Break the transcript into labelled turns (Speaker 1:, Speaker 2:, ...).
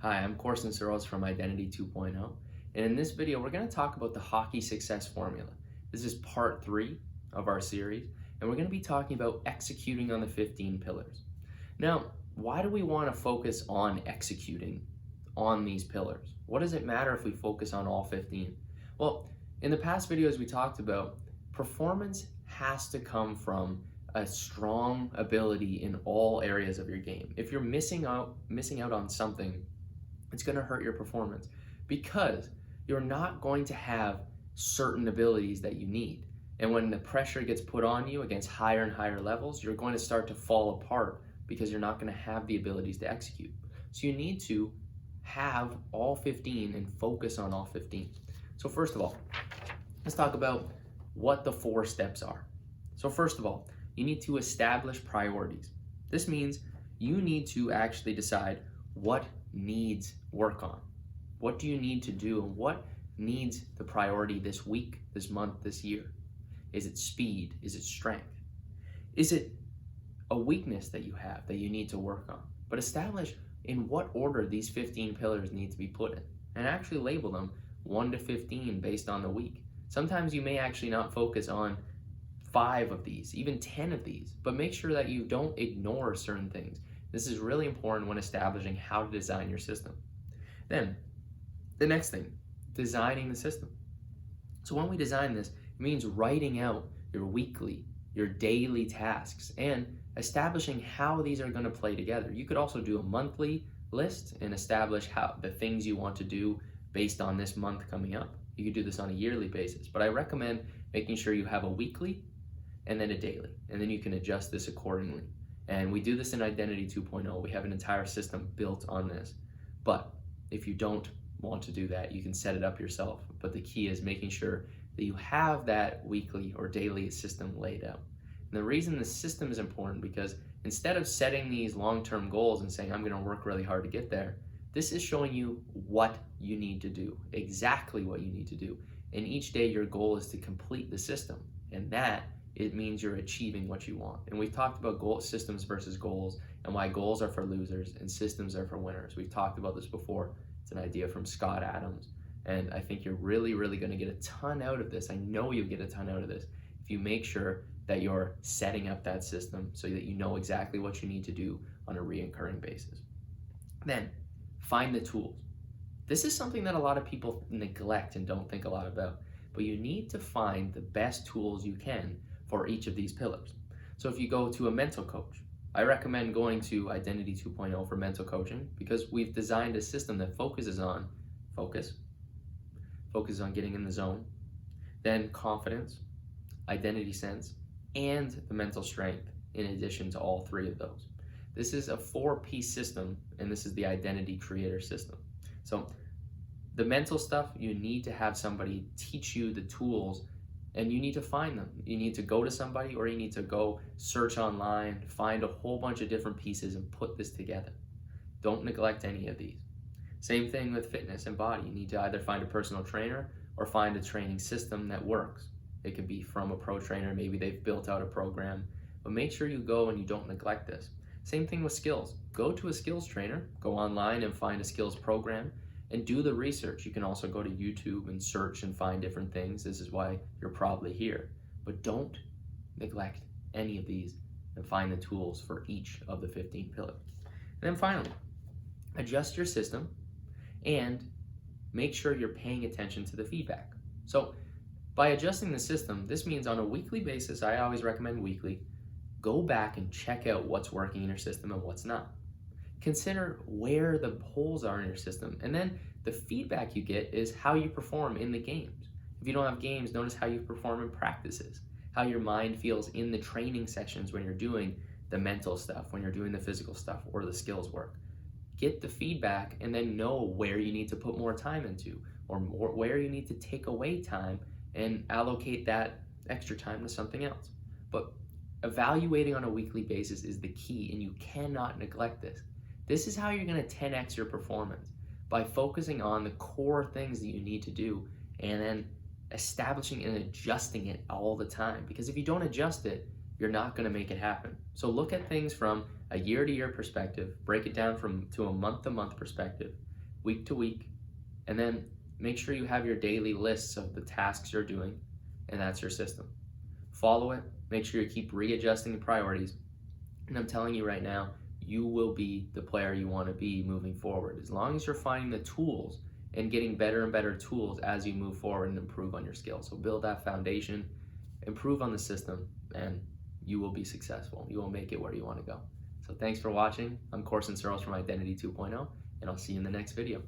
Speaker 1: Hi, I'm Corson Searles from Identity 2.0, and in this video we're going to talk about the hockey success formula. This is part 3 of our series, and we're going to be talking about executing on the 15 pillars. Now, why do we want to focus on executing on these pillars? What does it matter if we focus on all 15? Well, in the past videos we talked about, performance has to come from a strong ability in all areas of your game. If you're missing out on something, it's going to hurt your performance because you're not going to have certain abilities that you need. And when the pressure gets put on you against higher and higher levels, you're going to start to fall apart because you're not going to have the abilities to execute. So you need to have all 15 and focus on all 15. So first of all, let's talk about what the 4 steps are. So first of all, you need to establish priorities. This means you need to actually decide what needs work on. What do you need to do, and what needs the priority this week, this month, this year? Is it speed? Is it strength? Is it a weakness that you have that you need to work on? But establish in what order these 15 pillars need to be put in, and actually label them 1 to 15 based on the week. Sometimes you may actually not focus on 5 of these, even 10 of these, but make sure that you don't ignore certain things. This is really important when establishing how to design your system. Then, the next thing, designing the system. So when we design this, it means writing out your weekly, your daily tasks, and establishing how these are going to play together. You could also do a monthly list and establish how the things you want to do based on this month coming up. You could do this on a yearly basis, but I recommend making sure you have a weekly and then a daily, and then you can adjust this accordingly. And we do this in Identity 2.0. We have an entire system built on this. But if you don't want to do that, you can set it up yourself. But the key is making sure that you have that weekly or daily system laid out. And the reason the system is important, because instead of setting these long-term goals and saying, I'm going to work really hard to get there, this is showing you what you need to do, exactly what you need to do. And each day your goal is to complete the system. And that it means you're achieving what you want. And we've talked about systems versus goals, and why goals are for losers and systems are for winners. We've talked about this before. It's an idea from Scott Adams. And I think you're really, really going to get a ton out of this. I know you'll get a ton out of this if you make sure that you're setting up that system so that you know exactly what you need to do on a recurring basis. Then, find the tools. This is something that a lot of people neglect and don't think a lot about. But you need to find the best tools you can for each of these pillars. So if you go to a mental coach, I recommend going to Identity 2.0 for mental coaching, because we've designed a system that focuses on getting in the zone, then confidence, identity sense, and the mental strength in addition to all 3 of those. This is a 4-piece system, and this is the identity creator system. So the mental stuff, you need to have somebody teach you the tools, and you need to find them. You need to go to somebody, or you need to go search online, find a whole bunch of different pieces and put this together. Don't neglect any of these. Same thing with fitness and body. You need to either find a personal trainer or find a training system that works. It could be from a pro trainer, maybe they've built out a program, but make sure you go and you don't neglect this. Same thing with skills. Go to a skills trainer, go online and find a skills program, and do the research. You can also go to YouTube and search and find different things. This is why you're probably here. But don't neglect any of these, and find the tools for each of the 15 pillars. And then finally, adjust your system and make sure you're paying attention to the feedback. So by adjusting the system, this means on a weekly basis, I always recommend weekly, go back and check out what's working in your system and what's not. Consider where the holes are in your system, and then the feedback you get is how you perform in the games. If you don't have games, notice how you perform in practices, how your mind feels in the training sessions when you're doing the mental stuff, when you're doing the physical stuff or the skills work. Get the feedback and then know where you need to put more time into, or where you need to take away time and allocate that extra time to something else. But evaluating on a weekly basis is the key, and you cannot neglect this. This is how you're going to 10x your performance, by focusing on the core things that you need to do and then establishing and adjusting it all the time. Because if you don't adjust it, you're not going to make it happen. So look at things from a year-to-year perspective, break it down to a month-to-month perspective, week to week, and then make sure you have your daily lists of the tasks you're doing, and that's your system. Follow it, make sure you keep readjusting the priorities, and I'm telling you right now, you will be the player you want to be moving forward. As long as you're finding the tools and getting better and better tools as you move forward and improve on your skills. So build that foundation, improve on the system, and you will be successful. You will make it where you want to go. So thanks for watching. I'm Corson Searles from Identity 2.0, and I'll see you in the next video.